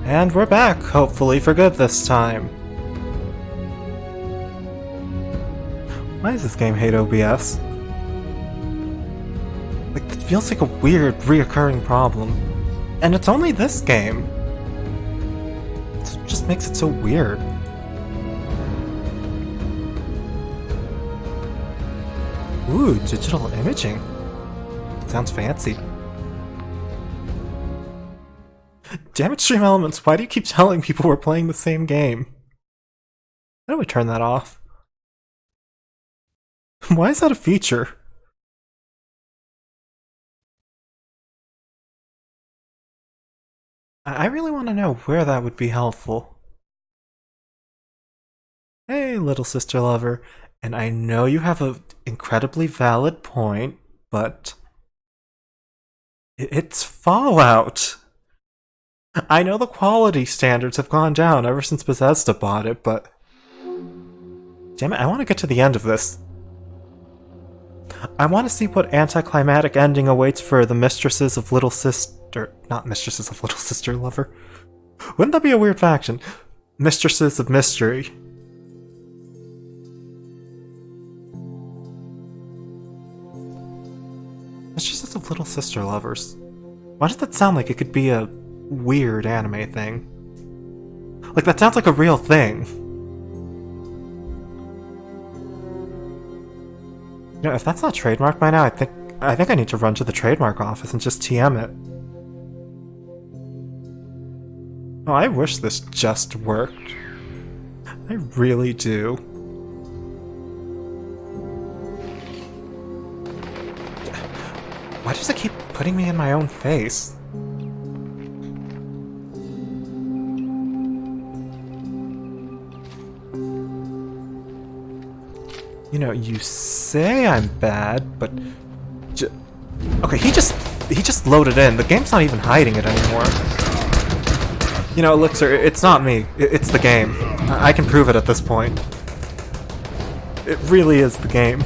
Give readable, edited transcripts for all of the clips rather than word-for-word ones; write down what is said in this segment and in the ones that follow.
And we're back, hopefully for good this time. Why does this game hate OBS? Like, it feels like a weird, reoccurring problem. And it's only this game. It just makes it so weird. Ooh, digital imaging. Sounds fancy. Damn it, Stream Elements, why do you keep telling people we're playing the same game? How do we turn that off? Why is that a feature? I really want to know where that would be helpful. Hey, little sister lover, and I know you have an incredibly valid point, but it's Fallout. I know the quality standards have gone down ever since Bethesda bought it, but damn it, I want to get to the end of this. I want to see what anticlimactic ending awaits for the Mistresses of Little Sister... Not Mistresses of Little Sister Lover. Wouldn't that be a weird faction? Mistresses of Mystery. Mistresses of Little Sister Lovers. Why does that sound like it could be a weird anime thing? Like, that sounds like a real thing. You know, if that's not trademarked by now, I think I need to run to the trademark office and just TM it. Oh, I wish this just worked. I really do. Why does it keep putting me in my own face? You know, you say I'm bad, but... Okay, he just loaded in. The game's not even hiding it anymore. You know, Elixir, it's not me. It's the game. I can prove it at this point. It really is the game.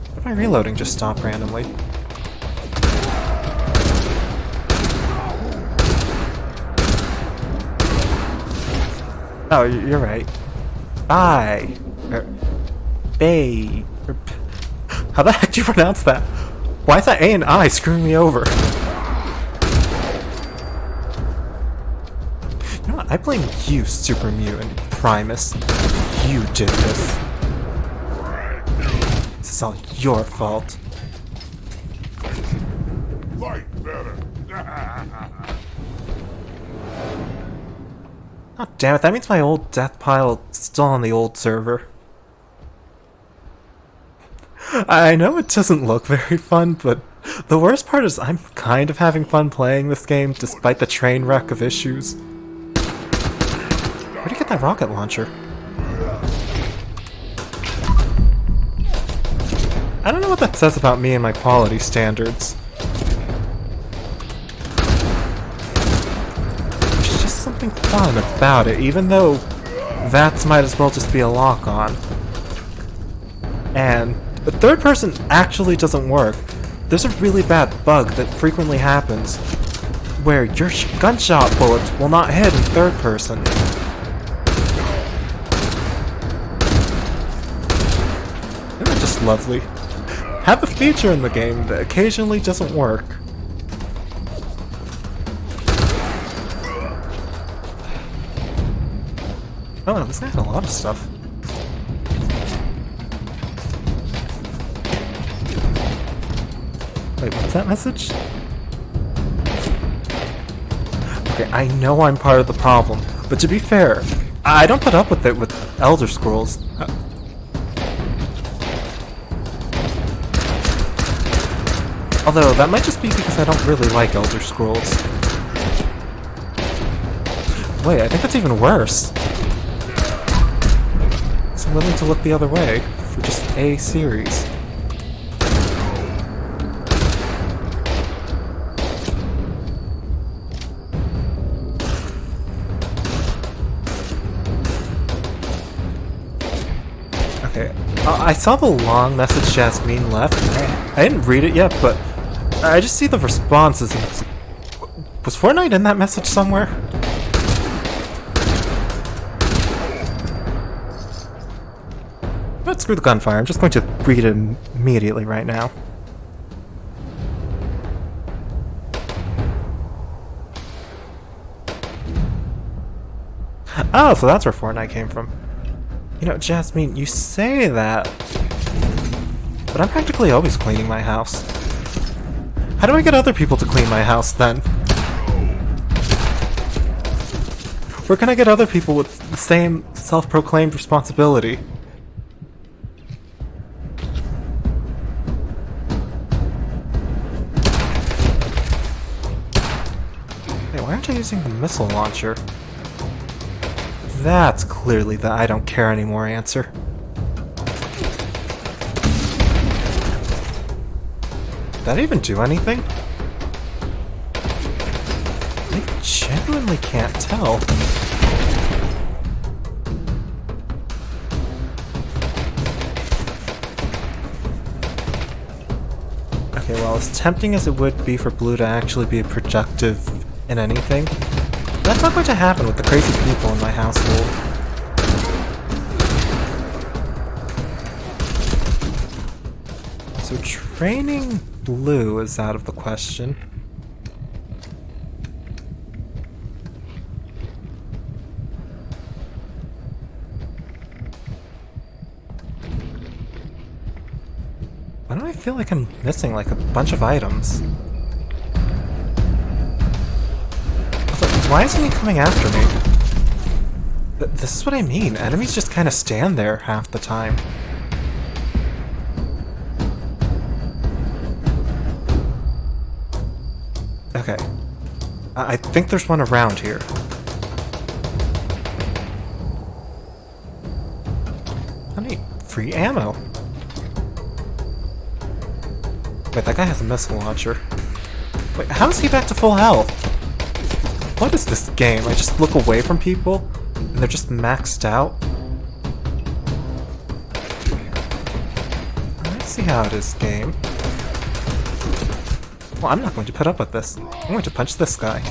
Why did my reloading just stop randomly? Oh, you're right. Bye. Bay. How the heck do you pronounce that? Why is that A and I screwing me over? You know what? I blame you, Super Mutant Primus. You did this. This is all your fault. Fight better. Oh, damn it, that means my old death pile is still on the old server. I know it doesn't look very fun, but the worst part is I'm kind of having fun playing this game despite the train wreck of issues. Where'd you get that rocket launcher? I don't know what that says about me and my quality standards. Something fun about it, even though that might as well just be a lock-on. And the third person actually doesn't work. There's a really bad bug that frequently happens where your gunshot bullets will not hit in third person. They're just lovely. Have a feature in the game that occasionally doesn't work. Oh, this guy had a lot of stuff. Wait, what's that message? Okay, I know I'm part of the problem, but to be fair, I don't put up with it with Elder Scrolls. Although, that might just be because I don't really like Elder Scrolls. Wait, I think that's even worse. I'm willing to look the other way for just a series. Okay, I saw the long message Jasmine left. I didn't read it yet, but I just see the responses and it's like, Was Fortnite in that message somewhere? But screw the gunfire, I'm just going to read it immediately right now. Oh, so that's where Fortnite came from. You know, Jasmine, you say that, but I'm practically always cleaning my house. How do I get other people to clean my house, then? Where can I get other people with the same self-proclaimed responsibility? Hey, why aren't I using the missile launcher? That's clearly the I don't care anymore answer. Did that even do anything? I genuinely can't tell. Okay, well, as tempting as it would be for Blue to actually be productive in anything, that's not going to happen with the crazy people in my household. So training Blue is out of the question. Why do I feel like I'm missing like a bunch of items? Why isn't he coming after me? This is what I mean. Enemies just kind of stand there half the time. Okay. I think there's one around here. I need free ammo. Wait, that guy has a missile launcher. Wait, how is he back to full health? What is this game? I just look away from people, and they're just maxed out? I see how it is, game. Well, I'm not going to put up with this. I'm going to punch this guy.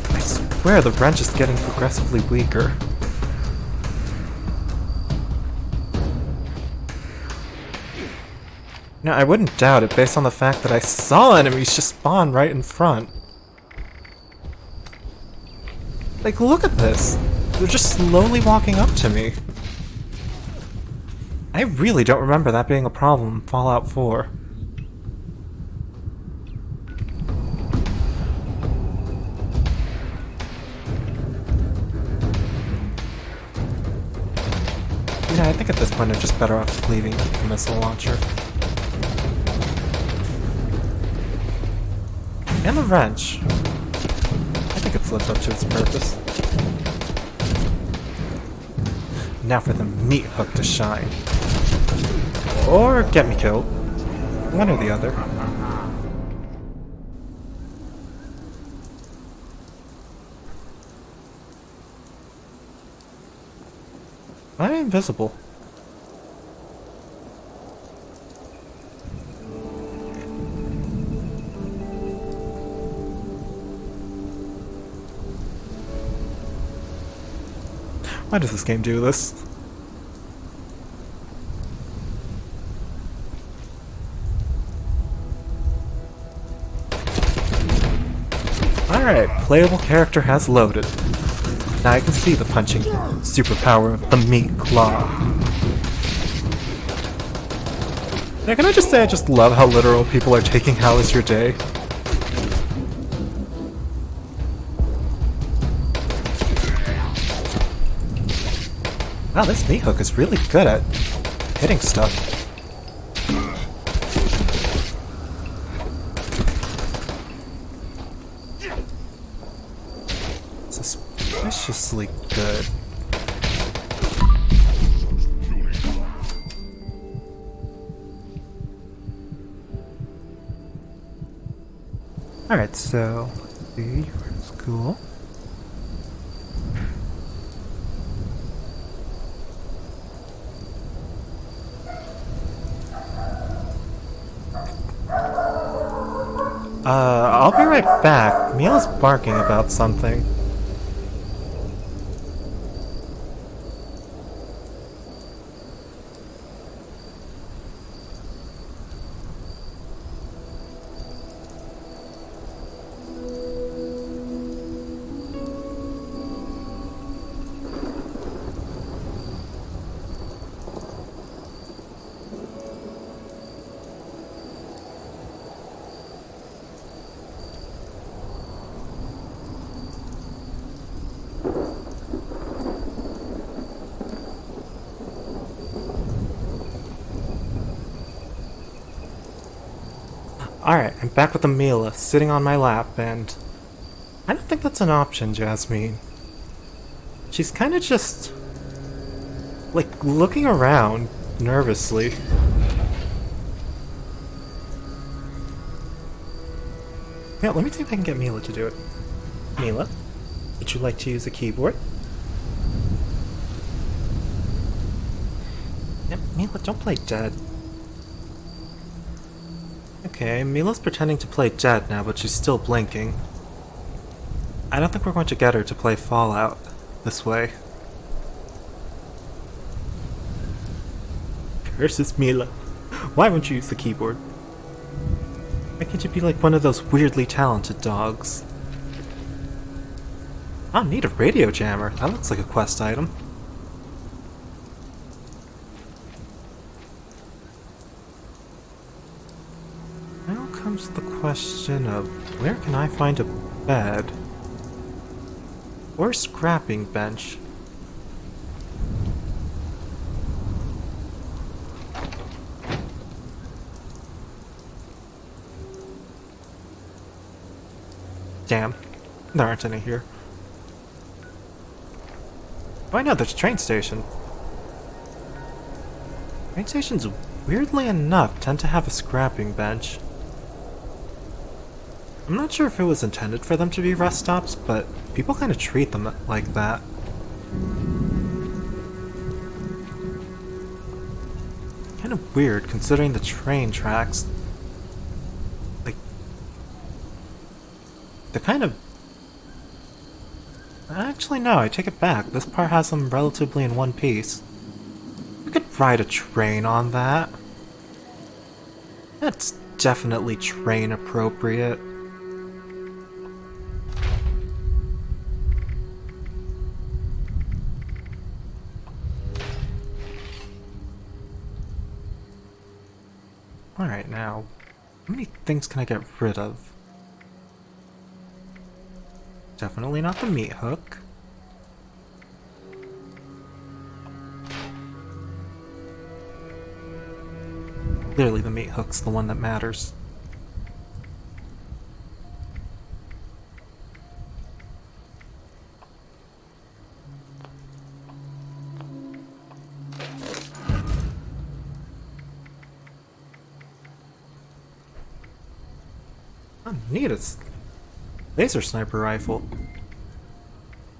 I swear the wrench is getting progressively weaker. No, I wouldn't doubt it based on the fact that I saw enemies just spawn right in front. Like, look at this. They're just slowly walking up to me. I really don't remember that being a problem in Fallout 4. Yeah, I think at this point I'm just better off leaving the missile launcher. And the wrench. I think it's lived up to its purpose. Now for the meat hook to shine. Or get me killed. One or the other. I'm invisible. Why does this game do this? Alright, playable character has loaded. Now I can see the punching superpower of the meat claw. Now can I just say I just love how literal people are taking How is your day? Wow, this meat hook is really good at hitting stuff. Suspiciously good. Alright, so let's see, where's cool? I'll be right back. Mila's barking about something. Alright, I'm back with Mila, sitting on my lap, and I don't think that's an option, Jasmine. She's kinda just, like, looking around nervously. Yeah, let me see if I can get Mila to do it. Mila, would you like to use a keyboard? Yep, Mila, don't play dead. Okay, Mila's pretending to play dead now, but she's still blinking. I don't think we're going to get her to play Fallout this way. Curses Mila. Why won't you use the keyboard? Why can't you be like one of those weirdly talented dogs? I'll need a radio jammer. That looks like a quest item. Now comes the question of where can I find a bed? Or a scrapping bench? Damn, there aren't any here. Oh, I know, there's a train station. Train stations, weirdly enough, tend to have a scrapping bench. I'm not sure if it was intended for them to be rest stops, but people kind of treat them like that. Kind of weird, considering the train tracks. Like, they're kind of... Actually, no, I take it back. This part has them relatively in one piece. You could ride a train on that. That's definitely train appropriate. Alright, now, how many things can I get rid of? Definitely not the meat hook. Clearly the meat hook's the one that matters. Oh, neat, it's laser sniper rifle.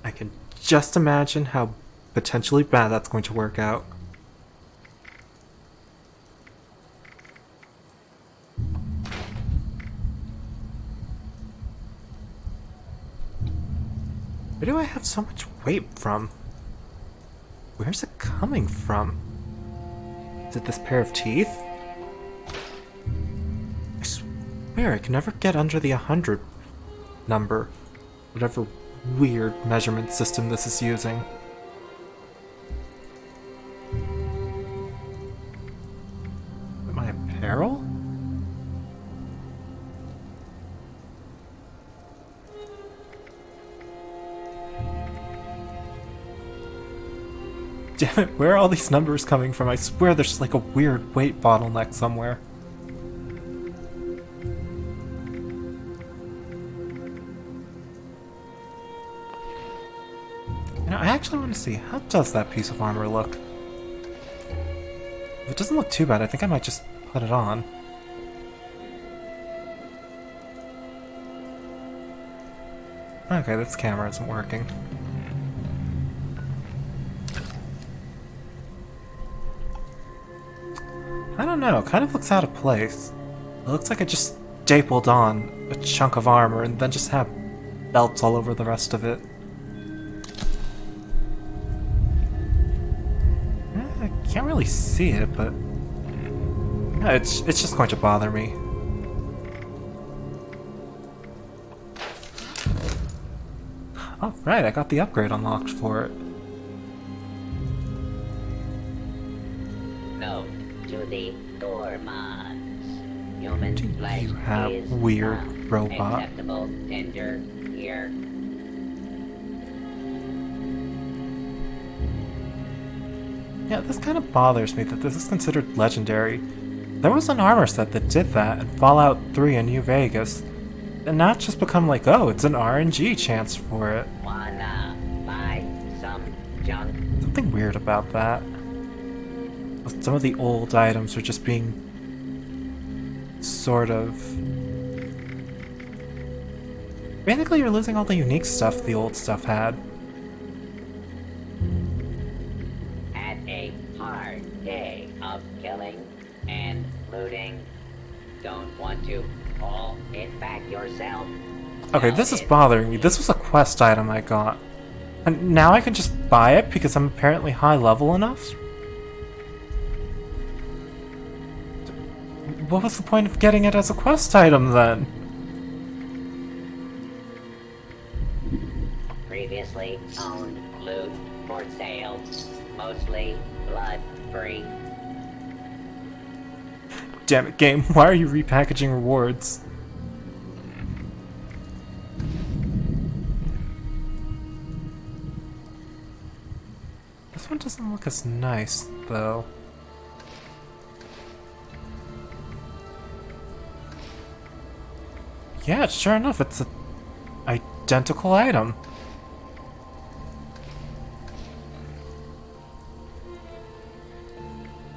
I can just imagine how potentially bad that's going to work out. Where do I have so much weight from? Where's it coming from? Is it this pair of teeth? I swear I can never get under the 100 number. Whatever weird measurement system this is using. Am I in peril? Damn it, where are all these numbers coming from? I swear there's like a weird weight bottleneck somewhere. You know, I actually want to see, how does that piece of armor look? If it doesn't look too bad, I think I might just put it on. Okay, this camera isn't working. I don't know, it kind of looks out of place. It looks like I just stapled on a chunk of armor and then just have belts all over the rest of it. I can't really see it, but it's just going to bother me. Oh, right, I got the upgrade unlocked for it. No to the door mods. Human flesh You have is weird not robot. acceptable tender here. Yeah, this kind of bothers me that this is considered legendary. There was an armor set that did that in Fallout 3 in New Vegas, and now it's just become like, oh, it's an RNG chance for it. Wanna buy some junk? Something weird about that. Some of the old items are just being sort of... Basically, you're losing all the unique stuff the old stuff had. At a hard day of killing and looting, don't want to haul it back yourself? Okay, this is bothering me. This was a quest item I got. And now I can just buy it because I'm apparently high level enough? What was the point of getting it as a quest item then? Previously owned loot for sale, mostly blood-free. Damn it, game, why are you repackaging rewards? This one doesn't look as nice, though. Yeah, sure enough, it's an identical item.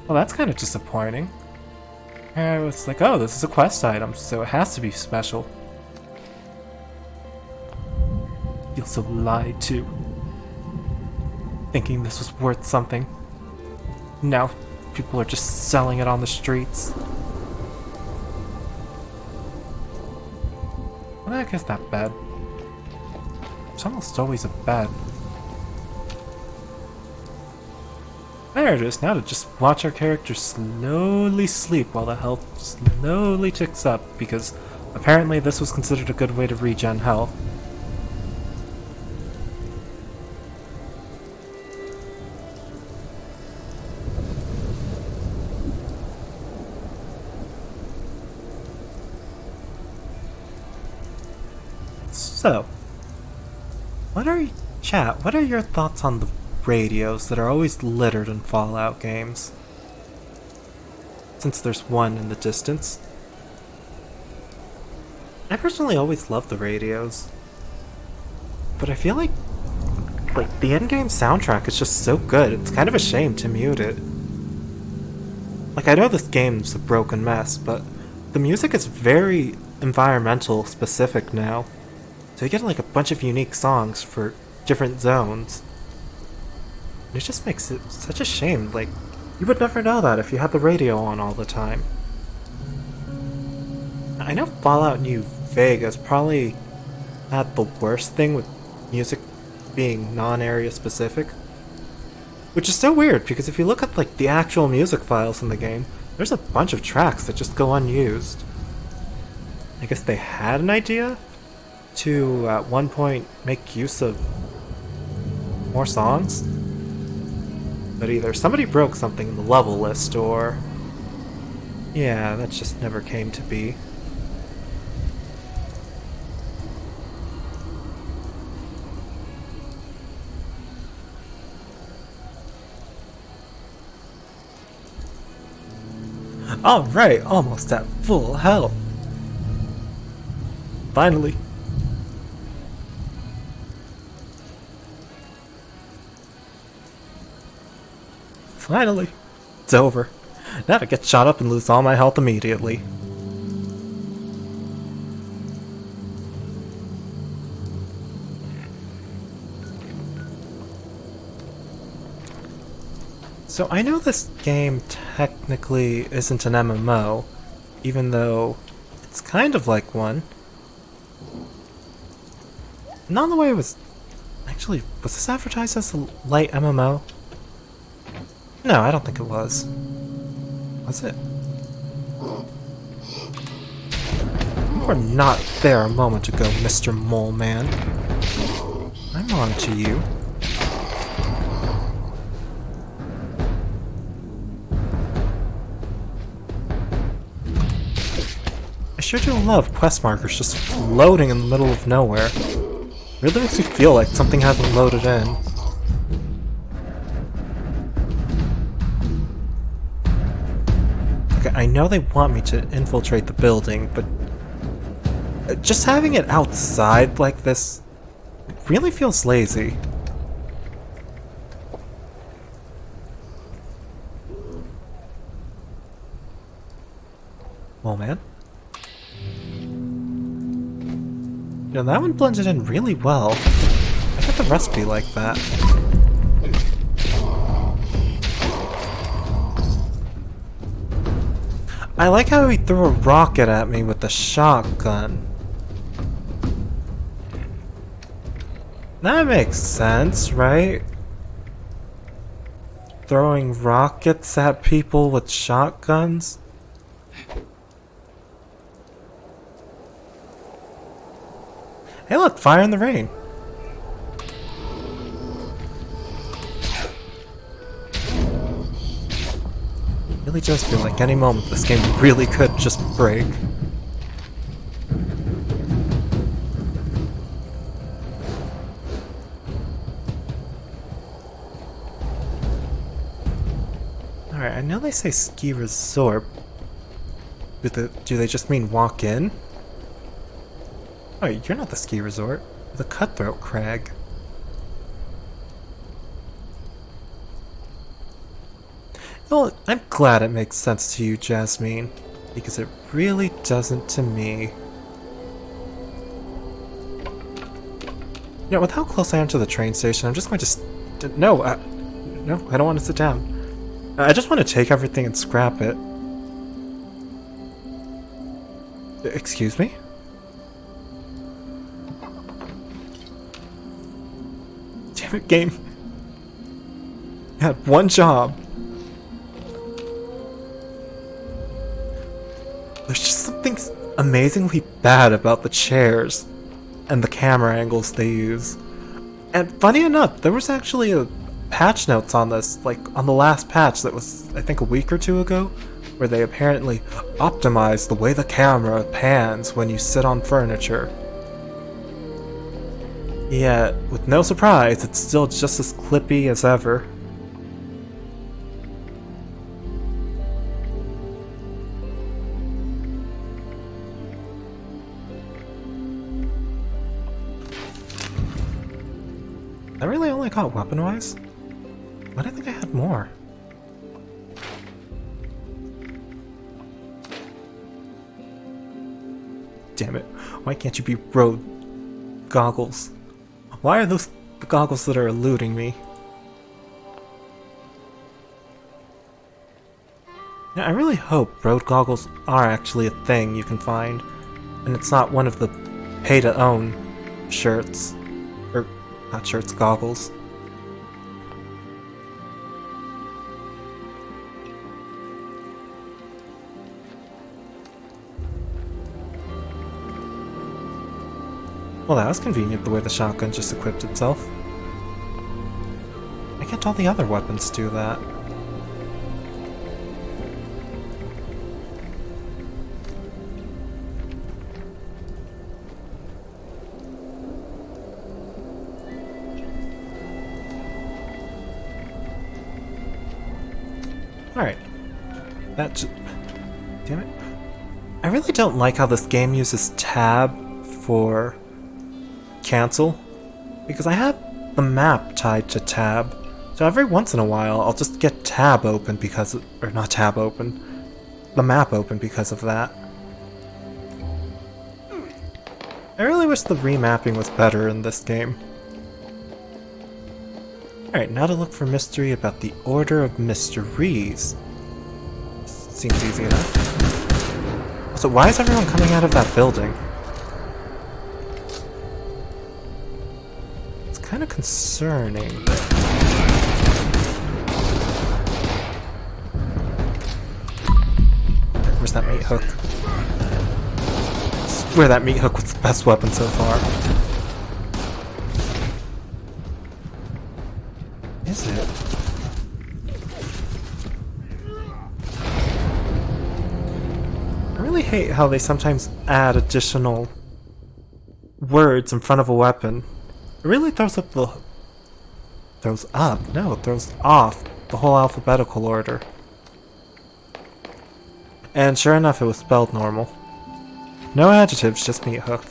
Well, that's kind of disappointing. I was like, oh, this is a quest item, so it has to be special. You also lied too. Thinking this was worth something. Now, people are just selling it on the streets. Well, I guess not bad. It's almost always a bad. There it is, now to just watch our character slowly sleep while the health slowly ticks up, because apparently this was considered a good way to regen health. So, what are your thoughts on the radios that are always littered in Fallout games? Since there's one in the distance. I personally always loved the radios. But I feel like the in-game soundtrack is just so good, it's kind of a shame to mute it. Like, I know this game's a broken mess, but the music is very environmental specific now. So you get like a bunch of unique songs for different zones. And it just makes it such a shame, like, you would never know that if you had the radio on all the time. I know Fallout New Vegas probably had the worst thing with music being non-area specific. Which is so weird, because if you look at like the actual music files in the game, there's a bunch of tracks that just go unused. I guess they had an idea to, at one point, make use of more songs? But either somebody broke something in the level list, or... yeah, that just never came to be. Alright, almost at full health. Finally. Finally. It's over. Now to get shot up and lose all my health immediately. So I know this game technically isn't an MMO, even though It's kind of like one. Not in the way it was... Actually, was this advertised as a light MMO? No, I don't think it was. Was it? You were not there a moment ago, Mr. Mole Man. I'm on to you. I sure do love quest markers just floating in the middle of nowhere. Really makes me feel like something hasn't loaded in. Okay, I know they want me to infiltrate the building, but just having it outside like this really feels lazy. Well, man. You know, that one blended in really well. I bet the rest be like that. I like how he threw a rocket at me with the shotgun. That makes sense, right? Throwing rockets at people with shotguns? Hey look, fire in the rain. Really does feel like any moment this game really could just break. Alright, I know they say ski resort. Do they just mean walk in? Oh, you're not the ski resort. You're the Cutthroat Crag. Well, I'm glad it makes sense to you, Jasmine, because it really doesn't to me. You know, with how close I am to the train station, I'm just going to no, I don't want to sit down. I just want to take everything and scrap it. Excuse me? Damn it, game. You had one job. There's just something amazingly bad about the chairs and the camera angles they use. And funny enough, there was actually a patch notes on this, like on the last patch that was, I think, a week or two ago, where they apparently optimized the way the camera pans when you sit on furniture. Yet, with no surprise, it's still just as clippy as ever. I really only got weapon-wise? Why did I think I had more? Damn it, why can't you be road goggles? Why are those the goggles that are eluding me? Yeah, I really hope road goggles are actually a thing you can find, and it's not one of the pay-to-own shirts. Or, not shirts, goggles. Well, that was convenient the way the shotgun just equipped itself. Why can't all the other weapons do that? Alright. Damn it. I really don't like how this game uses tab for cancel, because I have the map tied to tab, so every once in a while I'll just get tab open because of, or not tab open, the map open because of that. I really wish the remapping was better in this game. Alright, now to look for mystery about the Order of Mysteries. Seems easy enough. So why is everyone coming out of that building? It's kind of concerning. Where's that meat hook? I swear that meat hook was the best weapon so far. Is it? I really hate how they sometimes add additional words in front of a weapon. It really throws up the... Throws up? No, it throws off the whole alphabetical order. And sure enough, it was spelled normal. No adjectives, just meat hook.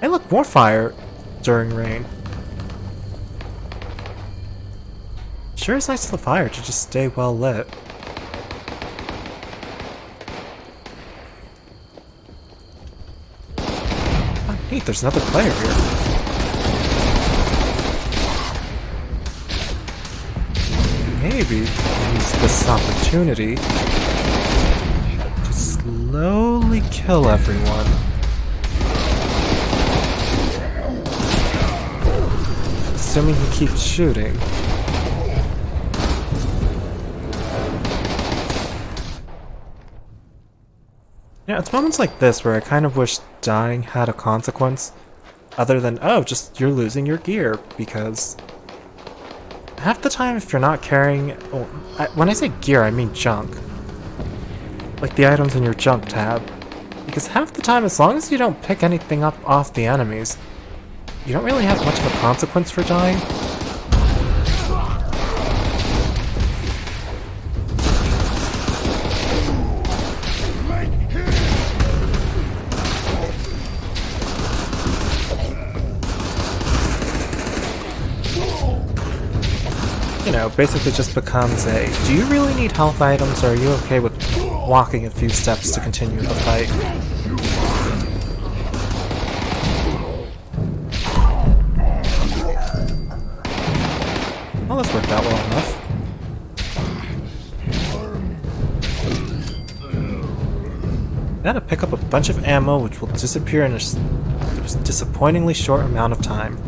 Hey look, more fire during rain. Sure is nice of the fire to just stay well lit. Oh neat, there's another player here. Maybe use this opportunity to slowly kill everyone. Assuming he keeps shooting. Yeah, it's moments like this where I kind of wish dying had a consequence, other than, oh, just you're losing your gear, because half the time if you're not carrying... Oh, when I say gear, I mean junk. Like the items in your junk tab. Because half the time, as long as you don't pick anything up off the enemies, you don't really have much of a consequence for dying. You know, basically just becomes a, do you really need health items, or are you okay with walking a few steps to continue the fight? Well, this worked out well enough. Gotta pick up a bunch of ammo, which will disappear in a disappointingly short amount of time.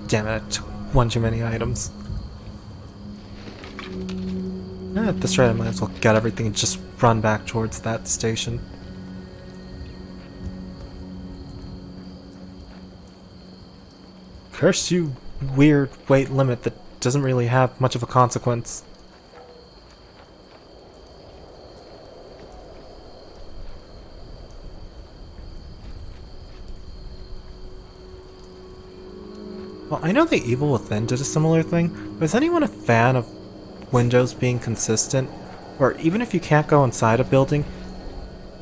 Damn it, I took one too many items. At this rate, I might as well get everything and just run back towards that station. Curse you, weird weight limit that doesn't really have much of a consequence. Well, I know the Evil Within did a similar thing, but is anyone a fan of windows being consistent? Or even if you can't go inside a building,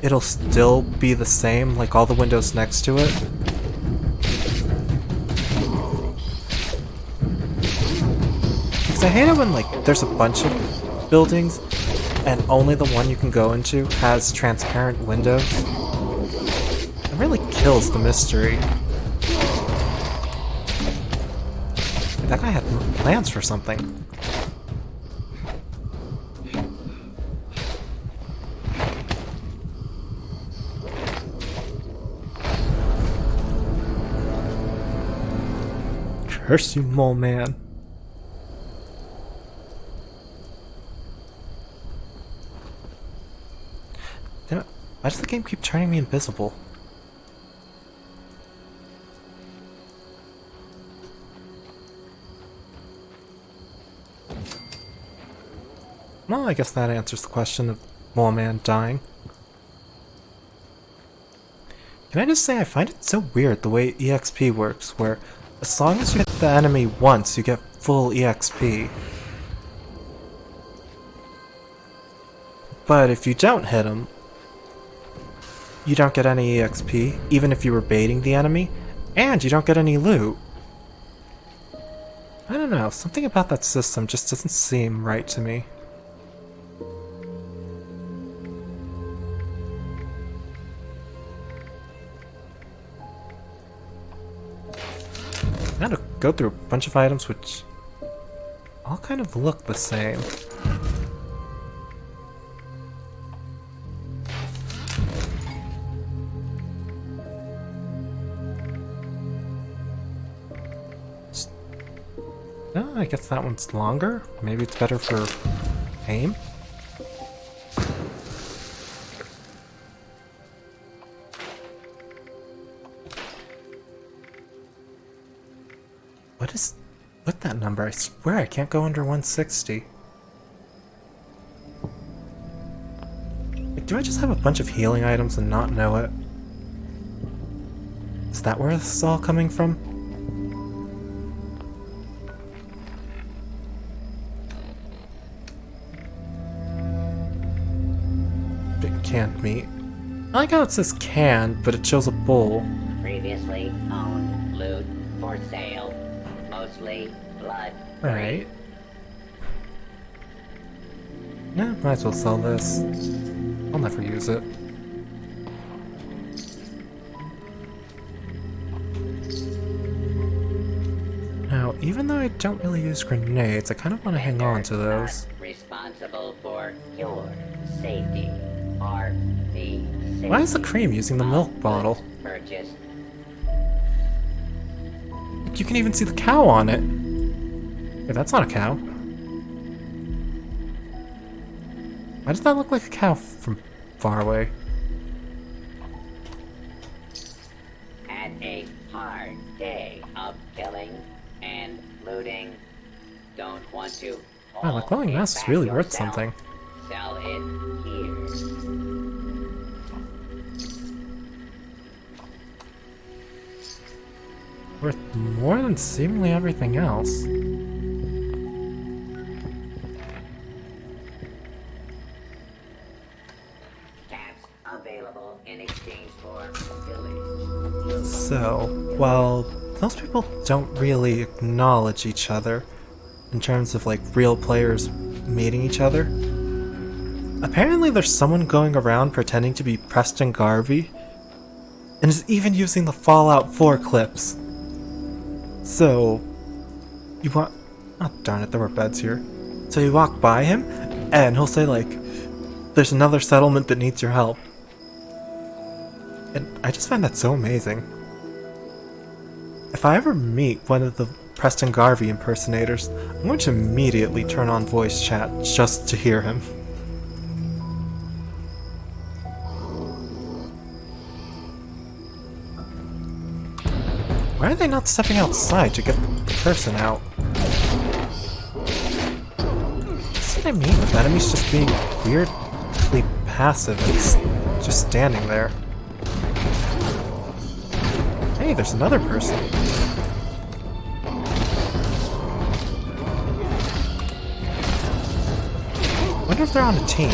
it'll still be the same, like all the windows next to it? Because I hate it when, like, there's a bunch of buildings, and only the one you can go into has transparent windows. It really kills the mystery. That guy had plans for something. Curse you, mole man. Damn it. Why does the game keep turning me invisible? Well, I guess that answers the question of Mole Man dying. Can I just say I find it so weird the way EXP works, where as long as you hit the enemy once, you get full EXP. But if you don't hit him, you don't get any EXP, even if you were baiting the enemy, and you don't get any loot. I don't don't know, something about that system just doesn't seem right to me. I had to go through a bunch of items which all kind of look the same. Oh, I guess that one's longer. Maybe it's better for aim? What is with that number? I swear I can't go under 160. Like, do I just have a bunch of healing items and not know it? Is that where this is all coming from? Canned meat. I like how it says canned, but it shows a bowl. Previously owned loot for sale. Mostly blood. Right. Yeah, might as well sell this. I'll never use it. Now, even though I don't really use grenades, I kind of want to hang on to those. Responsible for your safety. Are the Why is the cream using the milk bottle? purchased? You can even see the cow on it. Yeah, that's not a cow. Why does that look like a cow from far away? Had a hard day of killing and looting. Don't want to. Wow, the glowing mask is really worth something. Sell it here. Worth more than seemingly everything else. Cats available in exchange for village. So, while most people don't really acknowledge each other in terms of like real players meeting each other, apparently there's someone going around pretending to be Preston Garvey and is even using the Fallout 4 clips. So, you want... Oh, darn it, there were beds here. So you walk by him, and he'll say like, there's another settlement that needs your help. And I just find that so amazing. If I ever meet one of the Preston Garvey impersonators, I'm going to immediately turn on voice chat just to hear him. Why are they not stepping outside to get the person out? That's what I mean with enemies just being weirdly passive and just standing there. Hey, there's another person. I wonder if they're on a team.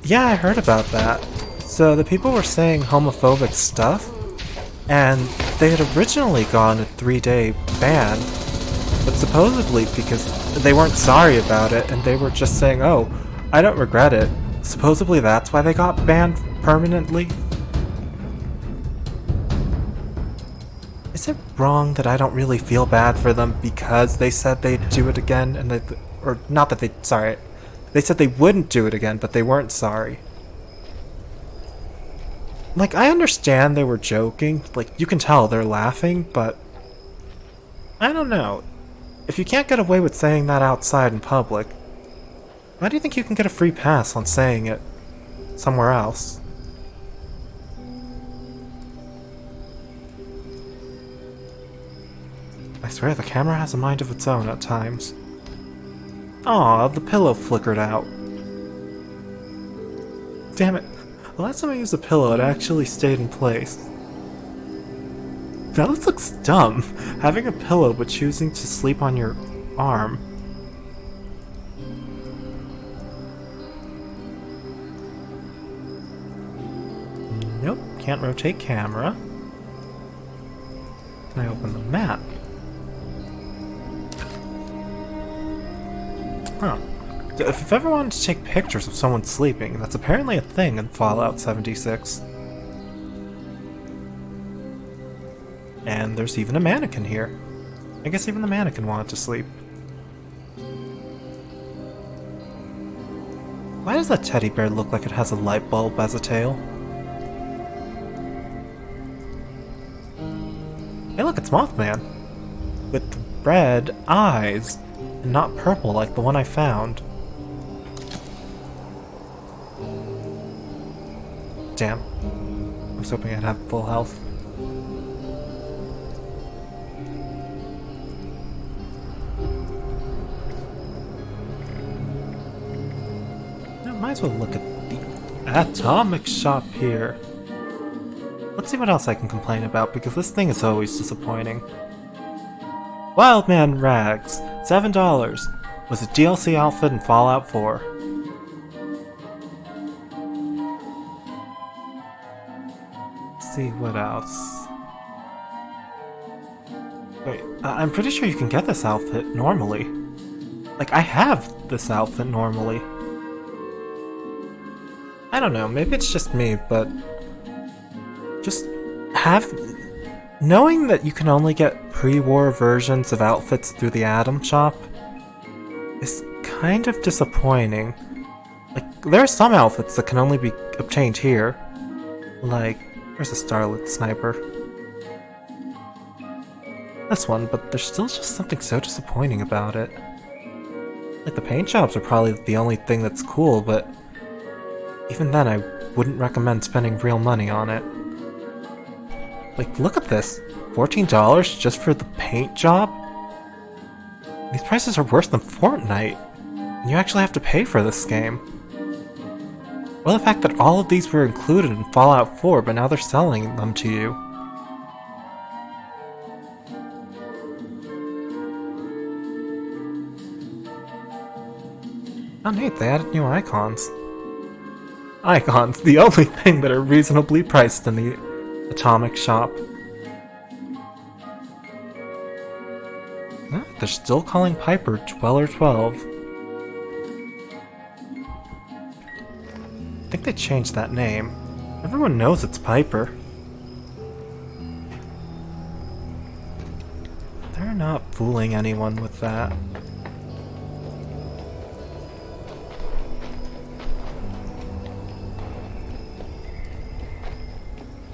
Yeah, I heard about that. So the people were saying homophobic stuff, and they had originally gone a 3-day ban, but supposedly because they weren't sorry about it, and they were just saying, oh, I don't regret it. Supposedly that's why they got banned permanently. Is it wrong that I don't really feel bad for them because they said they'd do it again, and or not that they said they wouldn't do it again, but they weren't sorry. Like, I understand they were joking, like, you can tell they're laughing, but I don't know. If you can't get away with saying that outside in public, why do you think you can get a free pass on saying it somewhere else? I swear the camera has a mind of its own at times. Aw, the pillow flickered out. Damn it. The last time I used a pillow, it actually stayed in place. Now this looks dumb. Having a pillow but choosing to sleep on your arm. can't rotate camera. Can I open the map? Huh. If you've ever wanted to take pictures of someone sleeping, that's apparently a thing in Fallout 76. And there's even a mannequin here. I guess even the mannequin wanted to sleep. Why does that teddy bear look like it has a light bulb as a tail? Hey look, it's Mothman! With red eyes, and not purple like the one I found. Damn. I was hoping I'd have full health. Might as well look at the atomic shop here. Let's see what else I can complain about, because this thing is always disappointing. Wildman Rags, $7. Was a DLC outfit in Fallout 4. Let's see what else. Wait, I'm pretty sure you can get this outfit normally. Like, I have this outfit normally. I don't know, maybe it's just me, but just knowing that you can only get pre-war versions of outfits through the Atom Shop is kind of disappointing. Like, there are some outfits that can only be obtained here. Like, where's the Starlit Sniper? This one, but there's still just something so disappointing about it. Like, the paint jobs are probably the only thing that's cool, but even then, I wouldn't recommend spending real money on it. Like, look at this. $14 just for the paint job? These prices are worse than Fortnite. And you actually have to pay for this game. Well, the fact that all of these were included in Fallout 4, but now they're selling them to you. Oh neat, they added new icons. Icons, the only thing that are reasonably priced in the Atomic Shop. Ah, they're still calling Piper Dweller 12. I think they changed that name. Everyone knows it's Piper. They're not fooling anyone with that.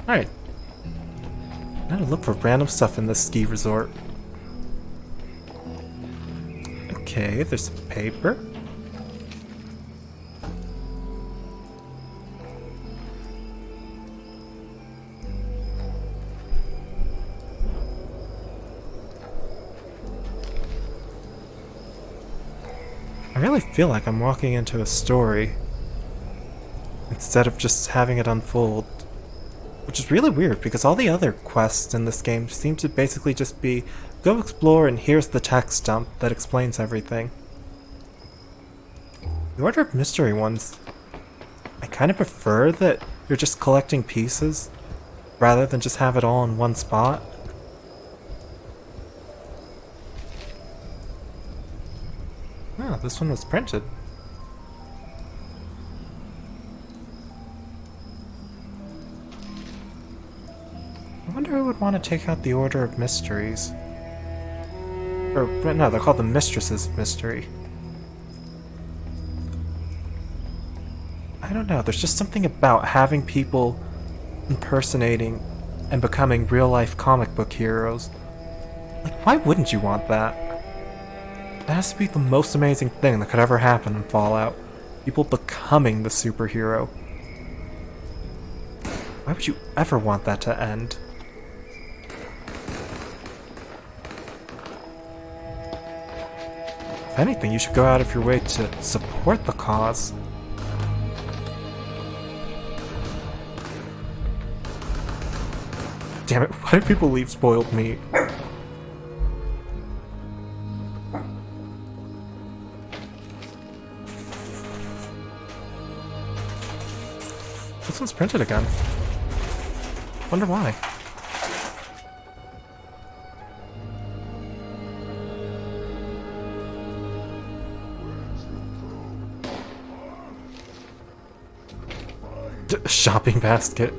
Alright. Now to look for random stuff in this ski resort. Okay, there's some paper. I really feel like I'm walking into a story instead of just having it unfold. Which is really weird, because all the other quests in this game seem to basically just be, go explore and here's the text dump that explains everything. The Order of Mystery ones, I kind of prefer that you're just collecting pieces, rather than just have it all in one spot. Oh, this one was printed. I wonder who would want to take out the Order of Mysteries. Or, no, they're called the Mistresses of Mystery. I don't know, there's just something about having people impersonating and becoming real-life comic book heroes. Like, why wouldn't you want that? That has to be the most amazing thing that could ever happen in Fallout. People becoming the superhero. Why would you ever want that to end? If anything, you should go out of your way to support the cause. Damn it, why do people leave spoiled meat? This one's printed again. Wonder why. Shopping basket.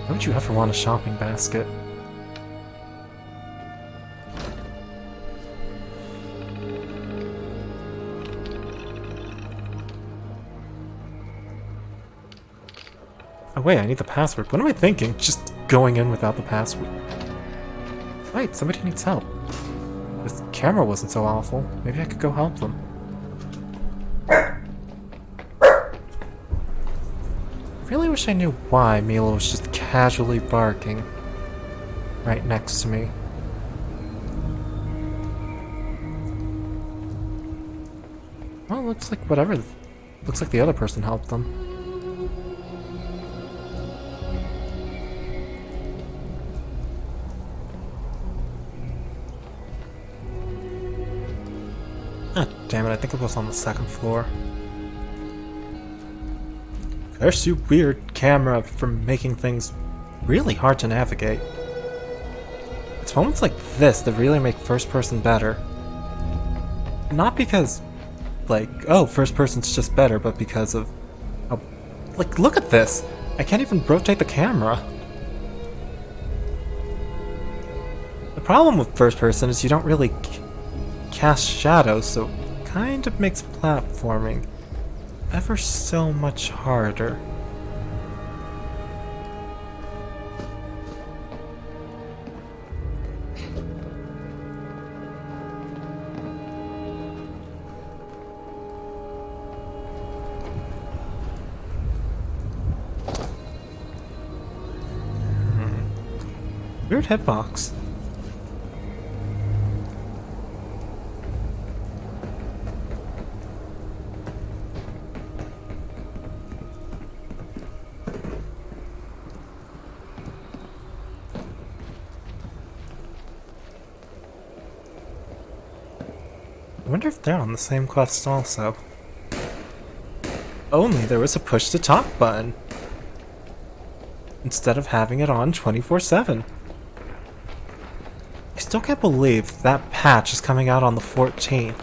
Why would you ever want a shopping basket? Oh wait, I need the password. What am I thinking? Just going in without the password. Wait, somebody needs help. This camera wasn't so awful. Maybe I could go help them. I really wish I knew why Mila was just casually barking right next to me. Well, looks like whatever. Looks like the other person helped them. Ah, damn it, I think it was on the second floor. Curse you, weird camera, for making things really hard to navigate. It's moments like this that really make first person better. Not because, like, oh, first person's just better, but because of... Oh, like, look at this! I can't even rotate the camera. The problem with first person is you don't really cast shadows, so it kind of makes platforming ever so much harder. Weird hitbox. I wonder if they're on the same quest also. Only there was a push to talk button instead of having it on 24/7. I still can't believe that patch is coming out on the 14th.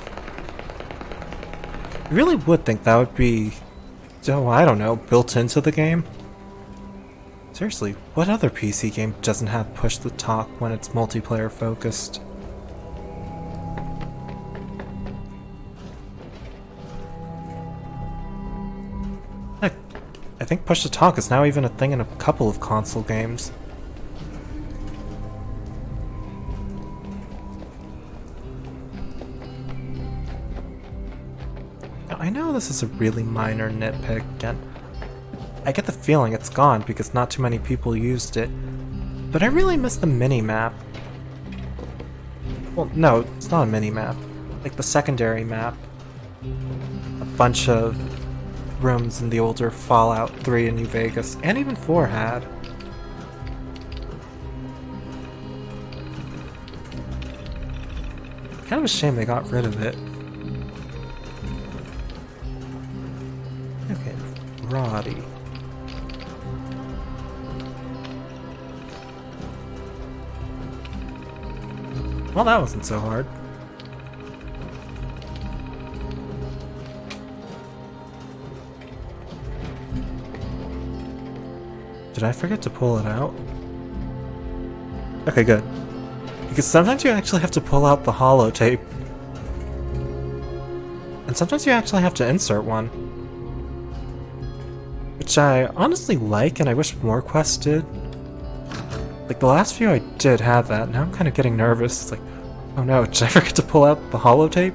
I really would think that would be, oh, I don't know, built into the game. Seriously, what other PC game doesn't have push to talk when it's multiplayer focused? Heck, I think push to talk is now even a thing in a couple of console games. I know this is a really minor nitpick, and I get the feeling it's gone because not too many people used it, but I really miss the mini-map. Well, no, it's not a mini-map. Like the secondary map. A bunch of rooms in the older Fallout 3 in New Vegas, and even 4 had. Kind of a shame they got rid of it. Okay, Roddy. Well, that wasn't so hard. Did I forget to pull it out? Okay, good. Because sometimes you actually have to pull out the holotape. And sometimes you actually have to insert one. Which I honestly like, and I wish more quests did. Like, the last few I did have that, now I'm kind of getting nervous. It's like, oh no, did I forget to pull out the holotape?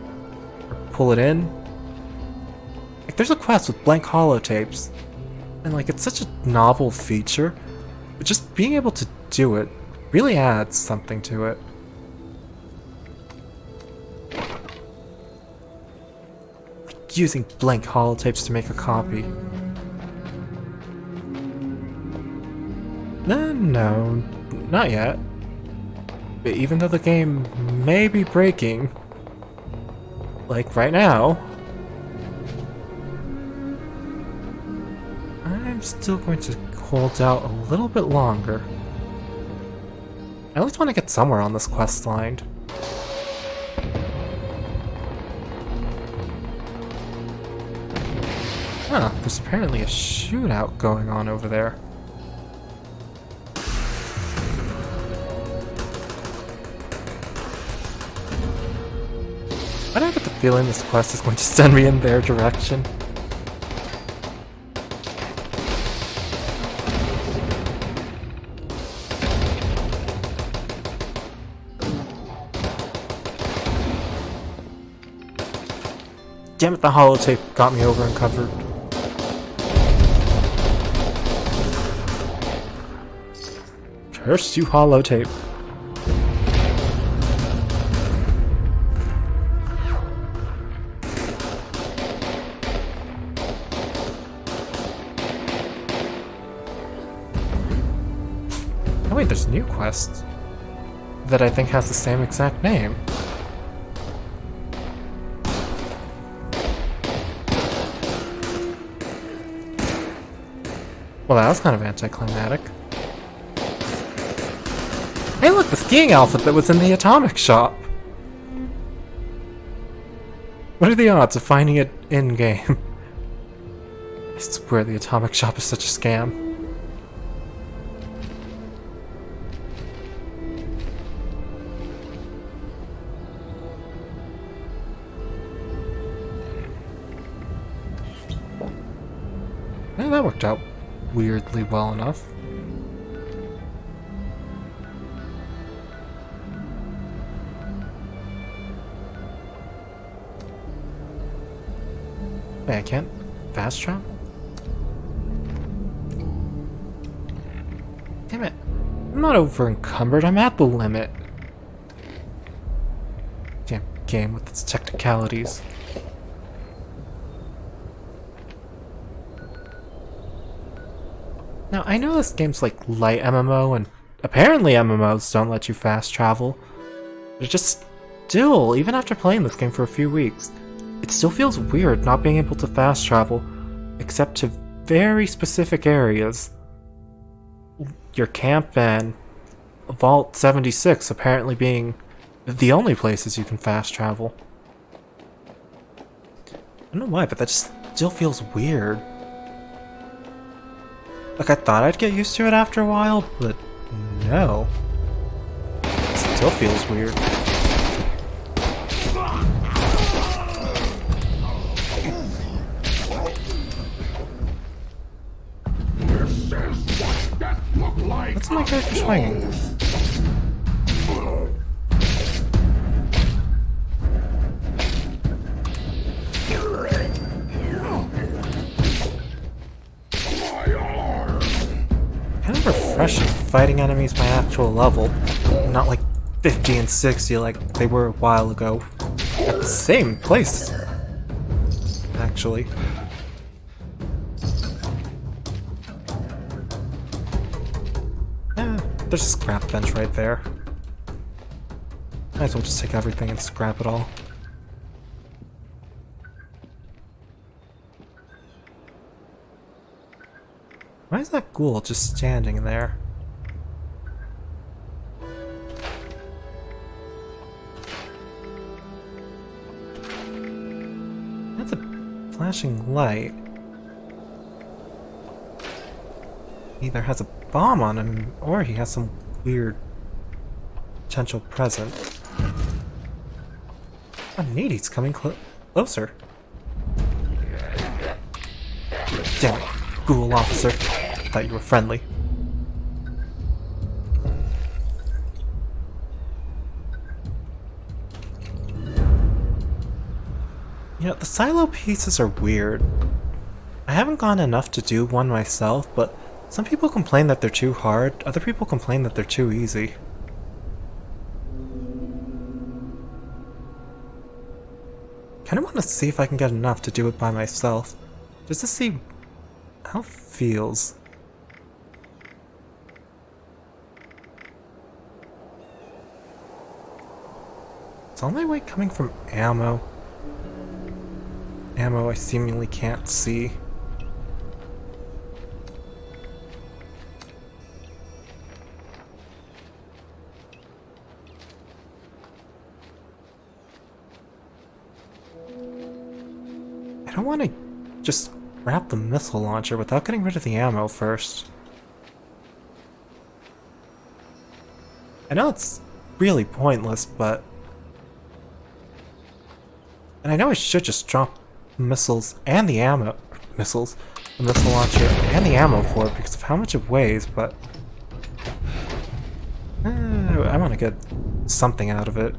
Or pull it in? Like, there's a quest with blank holotapes. And like, it's such a novel feature. But just being able to do it really adds something to it. Like, using blank holotapes to make a copy. No, not yet. But even though the game may be breaking, like right now, I'm still going to hold out a little bit longer. I at least want to get somewhere on this quest line. Huh, there's apparently a shootout going on over there. Why do I get the feeling this quest is going to send me in their direction? Damn it, the holotape got me over uncovered. Curse you, holotape. Oh wait, there's a new quest that I think has the same exact name. Well, that was kind of anticlimactic. Hey look, the skiing outfit that was in the atomic shop! What are the odds of finding it in-game? I swear the atomic shop is such a scam. Yeah, that worked out weirdly well enough. Wait, I can't fast travel? Damn it. I'm not over encumbered, I'm at the limit. Damn game with its technicalities. Now, I know this game's like light MMO, and apparently MMOs don't let you fast travel. But it just still, even after playing this game for a few weeks, it still feels weird not being able to fast travel, except to very specific areas. Your camp and Vault 76 apparently being the only places you can fast travel. I don't know why, but that just still feels weird. Like, I thought I'd get used to it after a while, but no. It still feels weird. What's my character swinging? Kind of refreshing fighting enemies by actual level, not like 50 and 60 like they were a while ago. At the same place, actually. There's a scrap bench right there. Might as well just take everything and scrap it all. Why is that ghoul just standing there? That's a flashing light. He either has a bomb on him, or he has some weird potential present. Oh, neat, he's coming closer. Damn it, ghoul officer. Thought you were friendly. You know, the silo pieces are weird. I haven't gone enough to do one myself, but some people complain that they're too hard, other people complain that they're too easy. Kinda wanna see if I can get enough to do it by myself, just to see how it feels. Is all my weight coming from ammo? Ammo I seemingly can't see. I want to just grab the missile launcher without getting rid of the ammo first. I know it's really pointless, but... And I know I should just drop missiles and the ammo... Missiles? The missile launcher and the ammo for it because of how much it weighs, but... I want to get something out of it.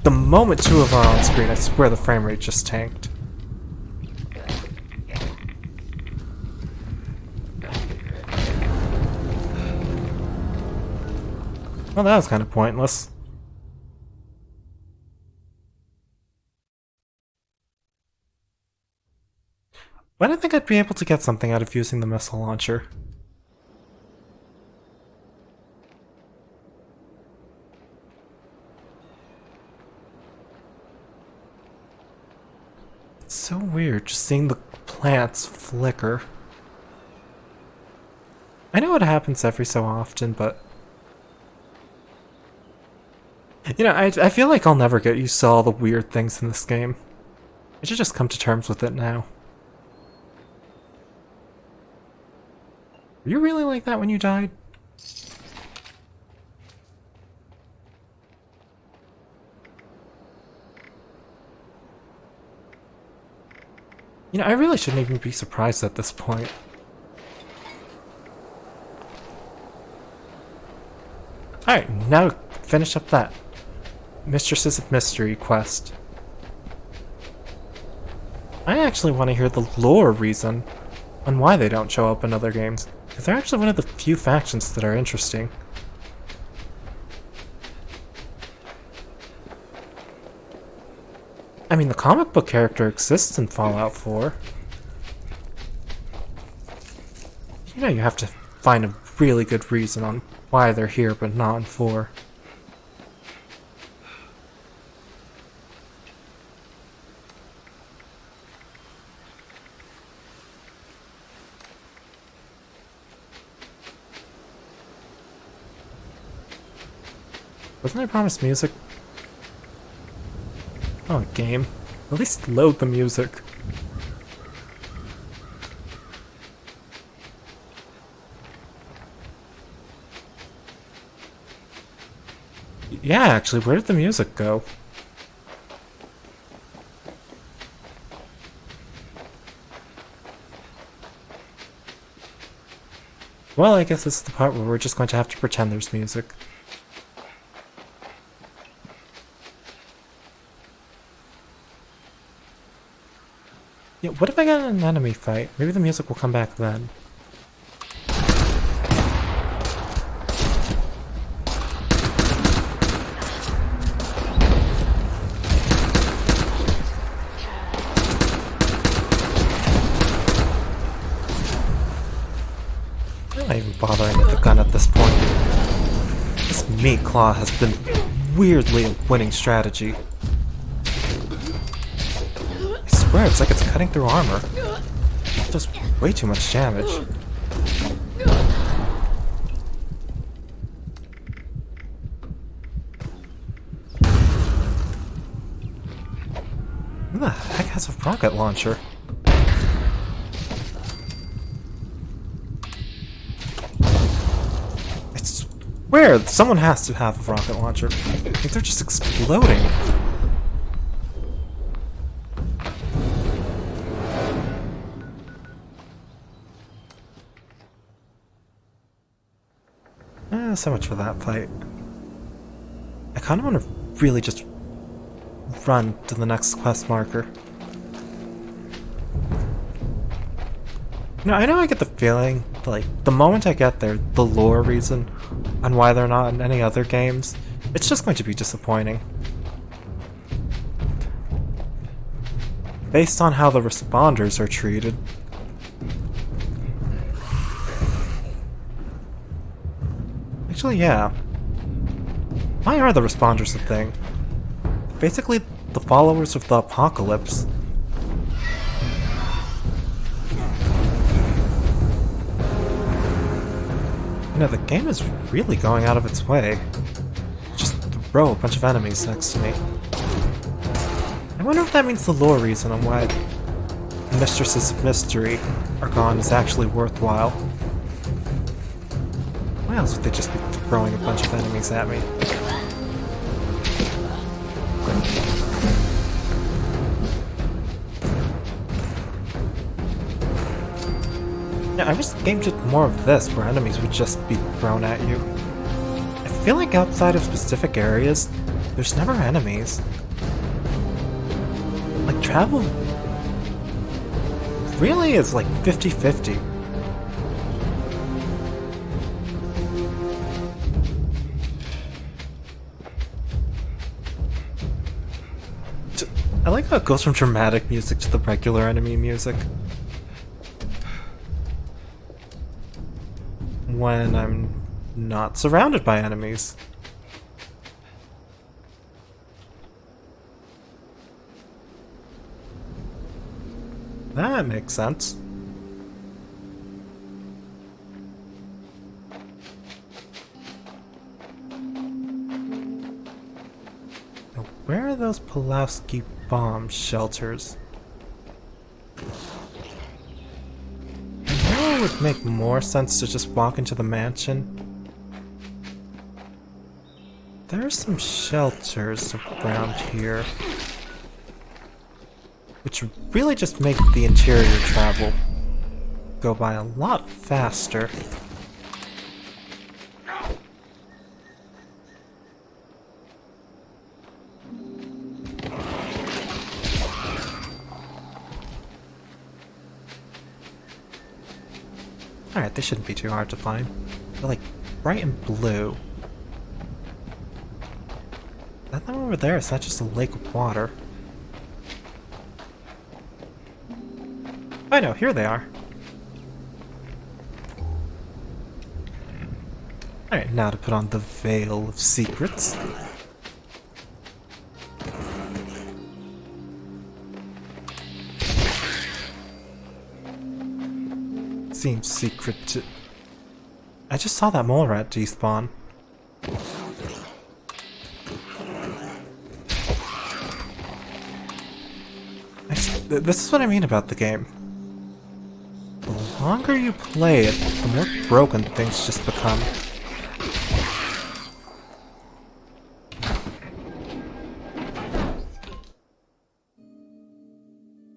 The moment two of our on screen, I swear the frame rate just tanked. Well, that was kind of pointless. Why did I think I'd be able to get something out of using the missile launcher? It's so weird just seeing the plants flicker. I know it happens every so often, but... You know, I feel like I'll never get used to all the weird things in this game. I should just come to terms with it now. Were you really like that when you died? You know, I really shouldn't even be surprised at this point. Alright, now finish up that Mistresses of Mystery quest. I actually want to hear the lore reason on why they don't show up in other games, because they're actually one of the few factions that are interesting. I mean, the comic book character exists in Fallout 4. You know, you have to find a really good reason on why they're here, but not in 4. Wasn't I promised music? Oh, game. At least load the music. Yeah, actually, where did the music go? Well, I guess this is the part where we're just going to have to pretend there's music. Yeah, what if I get in an enemy fight? Maybe the music will come back then. I'm not even bothering with the gun at this point. This meat claw has been weirdly a winning strategy. I swear, it's like it's cutting through armor. It does way too much damage. Who the heck has a rocket launcher? I swear, someone has to have a rocket launcher. I think they're just exploding. So much for that fight. I kind of want to really just run to the next quest marker. I know I get the feeling, like, the moment I get there, the lore reason on why they're not in any other games, it's just going to be disappointing. Based on how the responders are treated. Actually, yeah. Why are the responders a thing? Basically, the followers of the apocalypse. You know, the game is really going out of its way. Just throw a bunch of enemies next to me. I wonder if that means the lore reason on why Mistresses of Mystery are gone is actually worthwhile. Why else would they just be throwing a bunch of enemies at me? Yeah, I wish the game did more of this, where enemies would just be thrown at you. I feel like outside of specific areas, there's never enemies. Like, travel really is like 50-50. I like how it goes from dramatic music to the regular enemy music. When I'm not surrounded by enemies. That makes sense. Now, where are those Pulaski bomb shelters? I know it would make more sense to just walk into the mansion. There are some shelters around here, which really just make the interior travel go by a lot faster. Alright, they shouldn't be too hard to find. They're like bright and blue. That thing over there is not just a lake of water. I know, here they are. Alright, now to put on the Veil of Secrets. Seems secret to... I just saw that mole rat despawn. This is what I mean about the game. The longer you play it, the more broken things just become.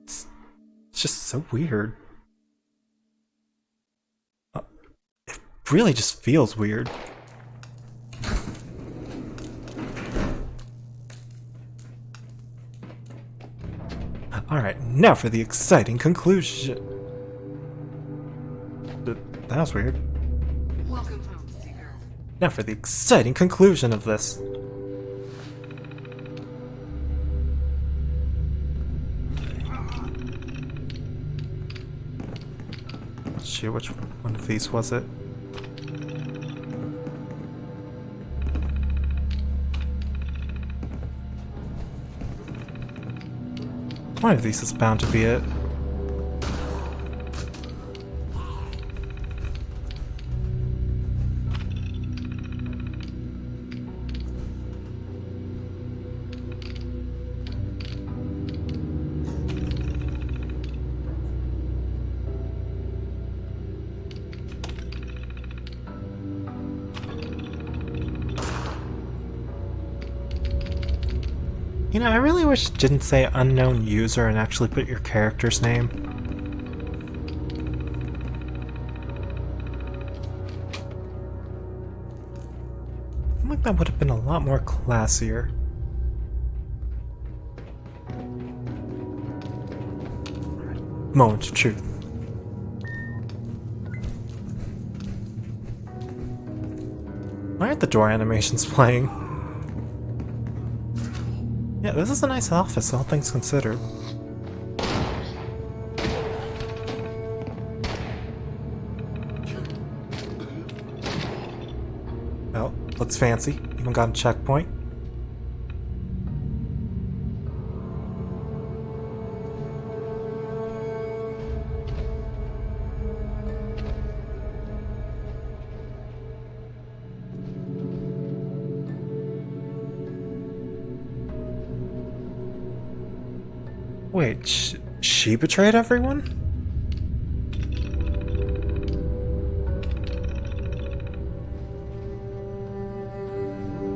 It's just so weird. It really just feels weird. Alright, now for the exciting conclusion. That was weird. Welcome home, Seeker. Now for the exciting conclusion of this. Shoot, which one of these was it? One of these is bound to be it. You know, I really wish it didn't say unknown user and actually put your character's name. I feel like that would have been a lot more classier. Moment of truth. Why aren't the door animations playing? Yeah, this is a nice office, all things considered. Well, looks fancy. Even got a checkpoint. Wait, she betrayed everyone?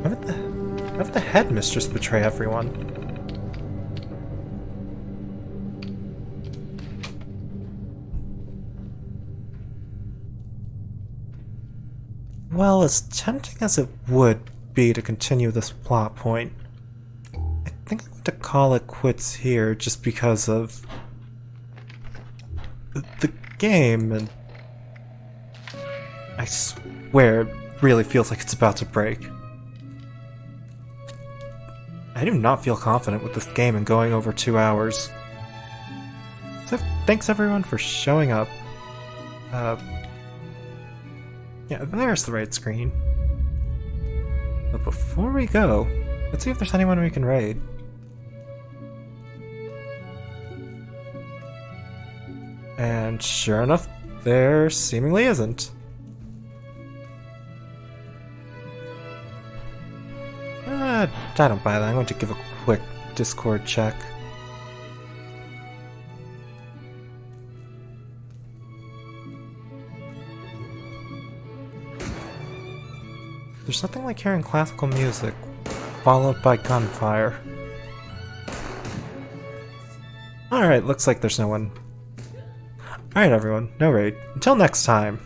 Why would the headmistress betray everyone? Well, as tempting as it would be to continue this plot point, I think I'm going to call it quits here just because of the game, and I swear it really feels like it's about to break. I do not feel confident with this game and going over 2 hours. So thanks everyone for showing up. Yeah, there's the raid screen. But before we go, let's see if there's anyone we can raid. And sure enough, there seemingly isn't. I don't buy that. I'm going to give a quick Discord check. There's nothing like hearing classical music, followed by gunfire. Alright, looks like there's no one. Alright everyone, no raid. Until next time.